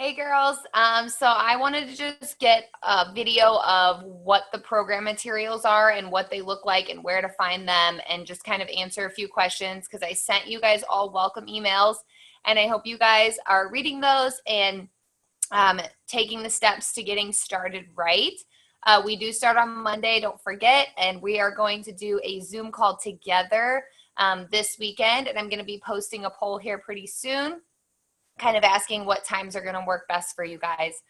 Hey girls, so I wanted to just get a video of what the program materials are and what they look like and where to find them and just kind of answer a few questions because I sent you guys all welcome emails and I hope you guys are reading those and taking the steps to getting started right. We do start on Monday, don't forget, and we are going to do a Zoom call together this weekend, and I'm going to be posting a poll here pretty soon kind of asking what times are going to work best for you guys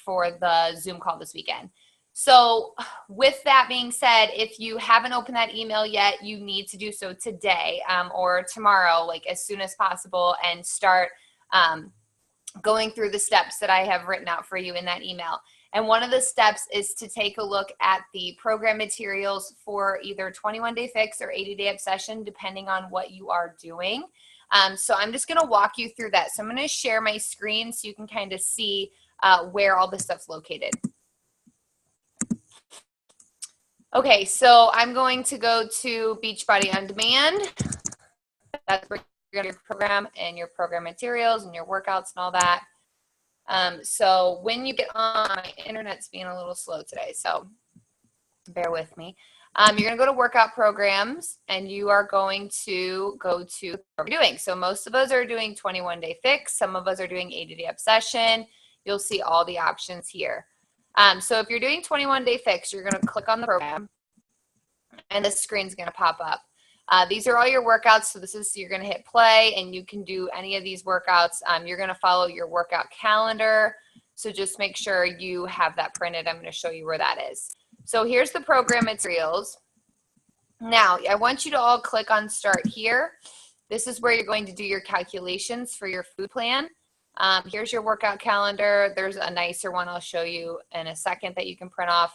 for the Zoom call this weekend. So with that being said, if you haven't opened that email yet, you need to do so today or tomorrow, like as soon as possible, and start going through the steps that I have written out for you in that email. And one of the steps is to take a look at the program materials for either 21-day fix or 80-day obsession, depending on what you are doing. So I'm just going to walk you through that. So I'm going to share my screen so you can kind of see where all this stuff's located. Okay, so I'm going to go to Beachbody On Demand. That's where you're going to your program and your program materials and your workouts and all that. So when you get on, my internet's being a little slow today, so bear with me. You're going to go to workout programs and you are going to go to what we're doing. So most of us are doing 21-day fix. Some of us are doing 80-day obsession. You'll see all the options here. So if you're doing 21-day fix, you're going to click on the program and the screen's going to pop up. These are all your workouts. So you're going to hit play and you can do any of these workouts. You're going to follow your workout calendar. So just make sure you have that printed. I'm going to show you where that is. So here's the program materials. Now, I want you to all click on Start Here. This is where you're going to do your calculations for your food plan. Here's your workout calendar. There's a nicer one I'll show you in a second that you can print off.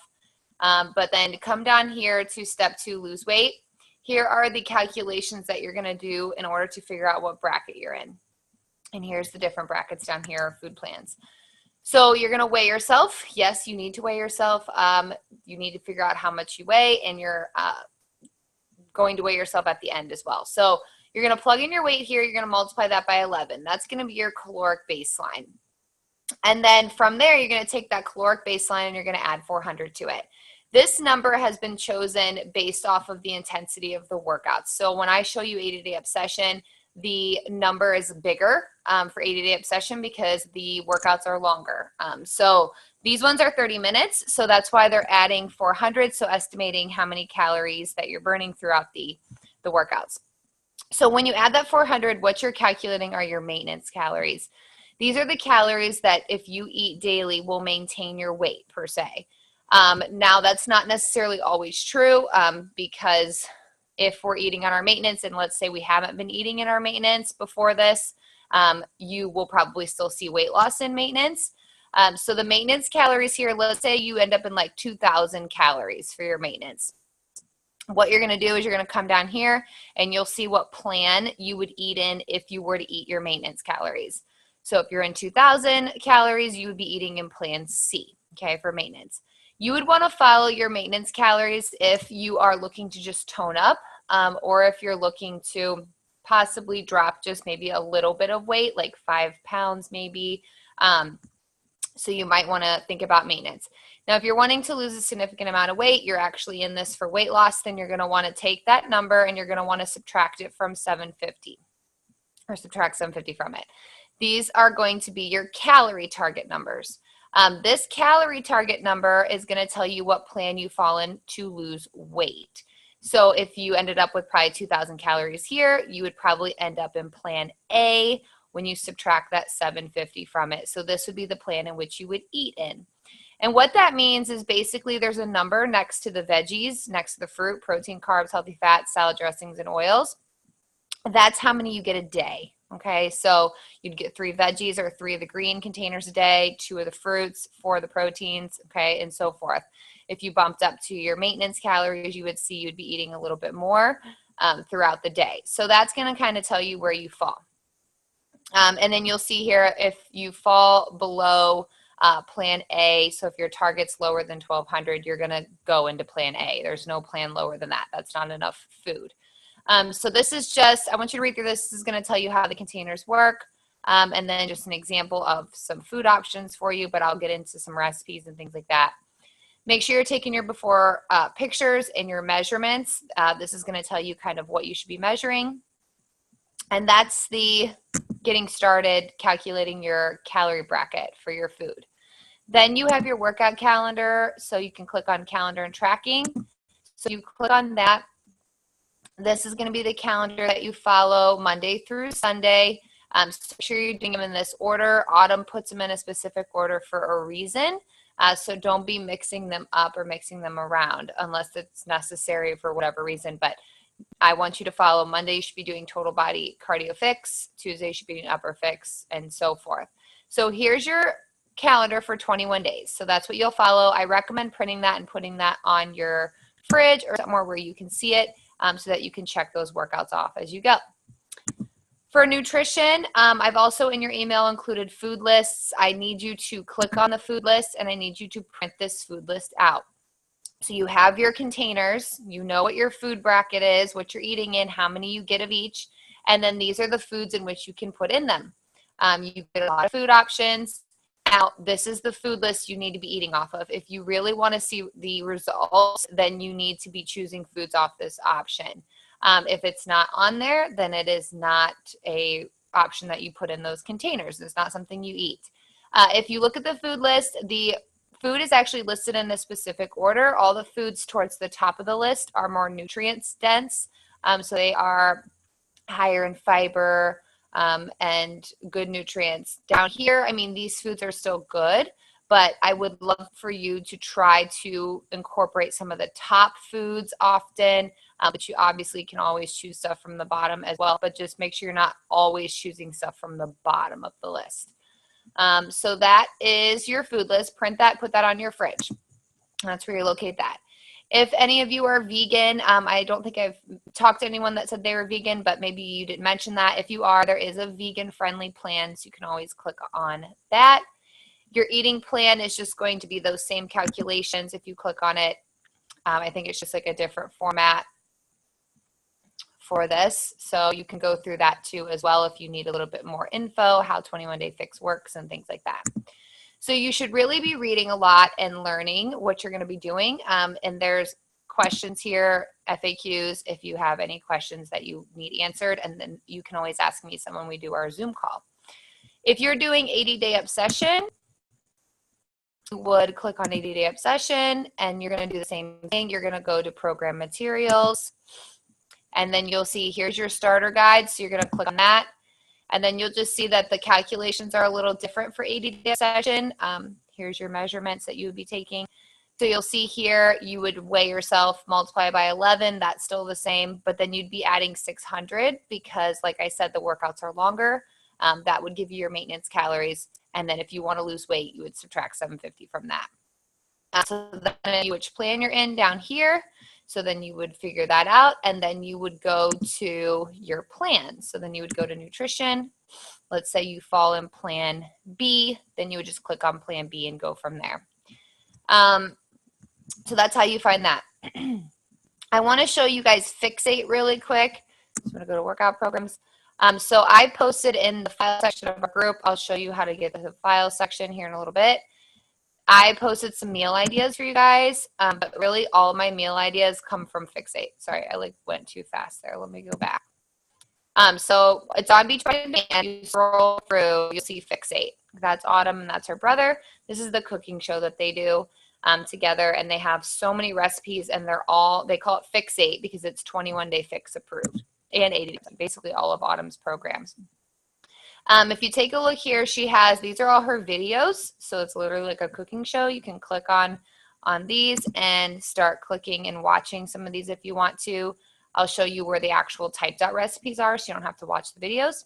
But then come down here to Step 2, Lose Weight. Here are the calculations that you're going to do in order to figure out what bracket you're in. And here's the different brackets down here, food plans. So you're going to weigh yourself. Yes, you need to weigh yourself. You need to figure out how much you weigh, and you're going to weigh yourself at the end as well. So you're going to plug in your weight here. You're going to multiply that by 11. That's going to be your caloric baseline. And then from there, you're going to take that caloric baseline and you're going to add 400 to it. This number has been chosen based off of the intensity of the workouts. So when I show you 80-day obsession, the number is bigger for 80-day obsession because the workouts are longer. So these ones are 30 minutes, so that's why they're adding 400, so estimating how many calories that you're burning throughout the workouts. So when you add that 400, what you're calculating are your maintenance calories. These are the calories that if you eat daily will maintain your weight per se. Now that's not necessarily always true because if we're eating on our maintenance and let's say we haven't been eating in our maintenance before this, you will probably still see weight loss in maintenance. So the maintenance calories here, let's say you end up in like 2,000 calories for your maintenance. What you're going to do is you're going to come down here and you'll see what plan you would eat in if you were to eat your maintenance calories. So if you're in 2,000 calories, you would be eating in plan C, okay, for maintenance. You would want to follow your maintenance calories if you are looking to just tone up or if you're looking to possibly drop just maybe a little bit of weight, like 5 pounds maybe. So you might want to think about maintenance. Now, if you're wanting to lose a significant amount of weight, you're actually in this for weight loss, then you're going to want to take that number and you're going to want to subtract it from 750 or subtract 750 from it. These are going to be your calorie target numbers. This calorie target number is going to tell you what plan you fall in to lose weight. So if you ended up with probably 2,000 calories here, you would probably end up in plan A when you subtract that 750 from it. So this would be the plan in which you would eat in. And what that means is basically there's a number next to the veggies, next to the fruit, protein, carbs, healthy fats, salad dressings, and oils. That's how many you get a day. Okay, so you'd get 3 veggies or 3 of the green containers a day, 2 of the fruits, 4 of the proteins, okay, and so forth. If you bumped up to your maintenance calories, you would see you'd be eating a little bit more throughout the day. So that's going to kind of tell you where you fall. And then you'll see here if you fall below plan A, so if your target's lower than 1,200, you're going to go into plan A. There's no plan lower than that. That's not enough food. So this is just, I want you to read through this. This is going to tell you how the containers work. and then just an example of some food options for you, but I'll get into some recipes and things like that. Make sure you're taking your before pictures and your measurements. This is going to tell you kind of what you should be measuring. And that's the getting started calculating your calorie bracket for your food. Then you have your workout calendar, so you can click on calendar and tracking. So you click on that. This is going to be the calendar that you follow Monday through Sunday. So make sure you're doing them in this order. Autumn puts them in a specific order for a reason. So don't be mixing them up or mixing them around unless it's necessary for whatever reason. But I want you to follow. Monday, you should be doing total body cardio fix. Tuesday, you should be doing upper fix, and so forth. So here's your calendar for 21 days. So that's what you'll follow. I recommend printing that and putting that on your fridge or somewhere where you can see it, so that you can check those workouts off as you go. For nutrition, I've also in your email included food lists. I need you to click on the food list, and I need you to print this food list out. So you have your containers, you know what your food bracket is, what you're eating in, how many you get of each, and then these are the foods in which you can put in them. You get a lot of food options. Now, this is the food list you need to be eating off of. If you really want to see the results, then you need to be choosing foods off this option. If it's not on there, then it is not a option that you put in those containers. It's not something you eat. If you look at the food list, the food is actually listed in a specific order. All the foods towards the top of the list are more nutrients dense. So they are higher in fiber and good nutrients. Down here, I mean, these foods are still good, but I would love for you to try to incorporate some of the top foods often, but you obviously can always choose stuff from the bottom as well, but just make sure you're not always choosing stuff from the bottom of the list. So that is your food list. Print that, put that on your fridge. That's where you locate that. If any of you are vegan, I don't think I've talked to anyone that said they were vegan, but maybe you didn't mention that. If you are, there is a vegan-friendly plan, so you can always click on that. Your eating plan is just going to be those same calculations if you click on it. I think it's just like a different format for this. So you can go through that too as well if you need a little bit more info, how 21 Day Fix works and things like that. So you should really be reading a lot and learning what you're going to be doing. And there's questions here, FAQs, if you have any questions that you need answered. And then you can always ask me some when we do our Zoom call. If you're doing 80-Day Obsession, you would click on 80-Day Obsession and you're going to do the same thing. You're going to go to Program Materials. And then you'll see here's your starter guide. So you're going to click on that. And then you'll just see that the calculations are a little different for 80-Day Obsession. Here's your measurements that you would be taking. So you'll see here, you would weigh yourself, multiply by 11. That's still the same. But then you'd be adding 600 because, like I said, the workouts are longer. That would give you your maintenance calories. And then if you want to lose weight, you would subtract 750 from that. So then you which plan you're in down here. So then you would figure that out, and then you would go to your plan. So then you would go to nutrition. Let's say you fall in plan B, then you would just click on plan B and go from there. So that's how you find that. I want to show you guys Fixate really quick. So I'm going to go to workout programs. So I posted in the file section of our group. I'll show you how to get to the file section here in a little bit. I posted some meal ideas for you guys, but really all of my meal ideas come from Fixate. Sorry, I went too fast there. Let me go back. So it's on Beachbody On Demand. You scroll through, you'll see Fixate. That's Autumn and that's her brother. This is the cooking show that they do together, and they have so many recipes, and they call it Fixate because it's 21 Day Fix approved and 80, basically all of Autumn's programs. If you take a look here, these are all her videos. So it's literally like a cooking show. You can click on these and start clicking and watching some of these if you want to. I'll show you where the actual typed out recipes are so you don't have to watch the videos.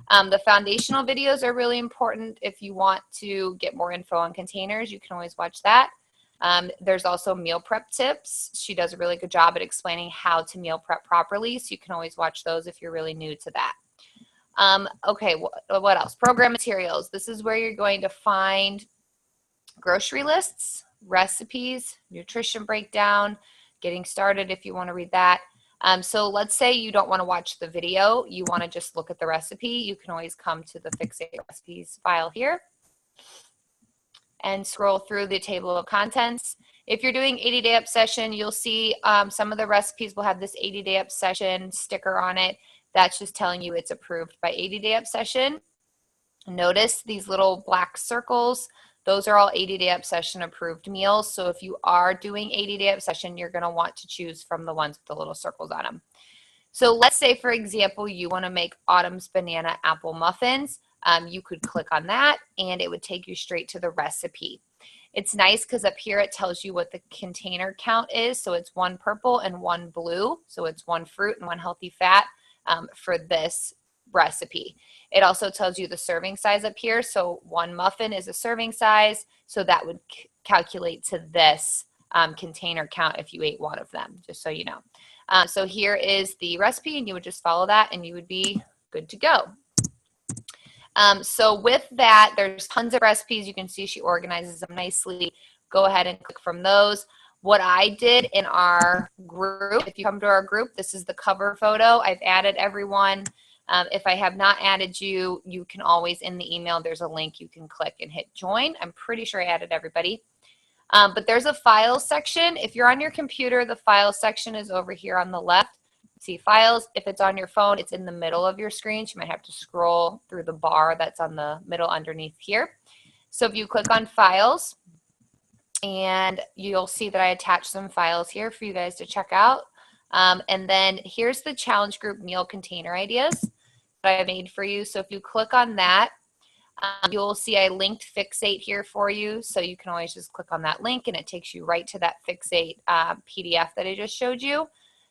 The foundational videos are really important. If you want to get more info on containers, you can always watch that. There's also meal prep tips. She does a really good job at explaining how to meal prep properly. So you can always watch those if you're really new to that. Okay, what else? Program materials. This is where you're going to find grocery lists, recipes, nutrition breakdown, getting started if you want to read that. So let's say you don't want to watch the video, you want to just look at the recipe. You can always come to the Fixate Recipes file here and scroll through the table of contents. If you're doing 80-day obsession, you'll see some of the recipes will have this 80-day obsession sticker on it. That's just telling you it's approved by 80-day obsession. Notice these little black circles. Those are all 80-day obsession approved meals. So if you are doing 80-day obsession, you're going to want to choose from the ones with the little circles on them. So let's say, for example, you want to make Autumn's banana apple muffins. You could click on that and it would take you straight to the recipe. It's nice because up here it tells you what the container count is. So it's 1 purple and 1 blue. So it's 1 fruit and 1 healthy fat for this recipe. It also tells you the serving size up here. So 1 muffin is a serving size. So that would calculate to this container count if you ate 1 of them, just so you know. So here is the recipe and you would just follow that and you would be good to go. So with that, there's tons of recipes. You can see she organizes them nicely. Go ahead and click from those. What I did in our group, if you come to our group, this is the cover photo. I've added everyone. If I have not added you, you can always, in the email, there's a link you can click and hit join. I'm pretty sure I added everybody. But there's a files section. If you're on your computer, the files section is over here on the left. See files. If it's on your phone, it's in the middle of your screen. You might have to scroll through the bar that's on the middle underneath here. So if you click on files, and you'll see that I attached some files here for you guys to check out. And then here's the challenge group meal container ideas that I made for you. So if you click on that, you'll see I linked Fixate here for you. So you can always just click on that link and it takes you right to that Fixate PDF that I just showed you.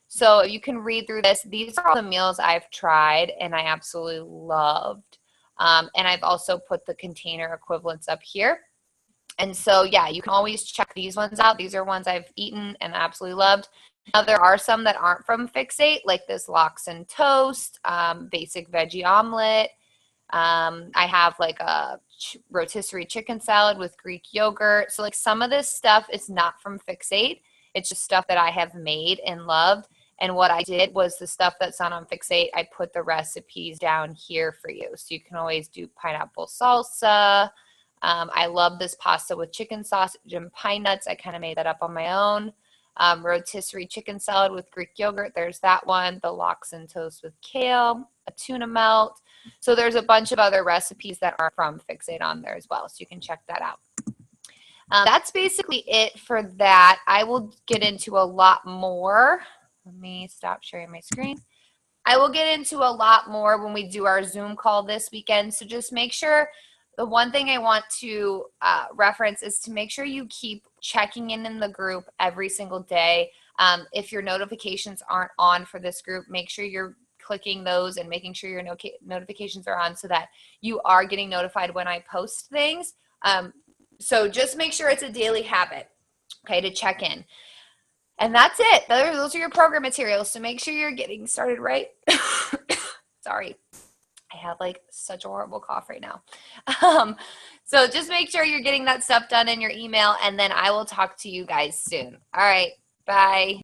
So you can read through this. These are all the meals I've tried and I absolutely loved. And I've also put the container equivalents up here. And so, yeah, you can always check these ones out. These are ones I've eaten and absolutely loved. Now, there are some that aren't from Fixate, like this lox and toast, basic veggie omelet. I have like a rotisserie chicken salad with Greek yogurt. So, like, some of this stuff is not from Fixate. It's just stuff that I have made and loved. And what I did was the stuff that's not on Fixate, I put the recipes down here for you. So you can always do pineapple salsa. I love this pasta with chicken sausage and pine nuts. I kind of made that up on my own. Rotisserie chicken salad with Greek yogurt. There's that one. The lox and toast with kale, a tuna melt. So there's a bunch of other recipes that are from Fixate on there as well. So you can check that out. That's basically it for that. I will get into a lot more. Let me stop sharing my screen. I will get into a lot more when we do our Zoom call this weekend. So just make sure, the one thing I want to reference is to make sure you keep checking in the group every single day. If your notifications aren't on for this group, make sure you're clicking those and making sure your notifications are on so that you are getting notified when I post things. So just make sure it's a daily habit, okay, to check in. And that's it. Those are your program materials. So make sure you're getting started right. Sorry. I have like such a horrible cough right now. So just make sure you're getting that stuff done in your email, and then I will talk to you guys soon. All right. Bye.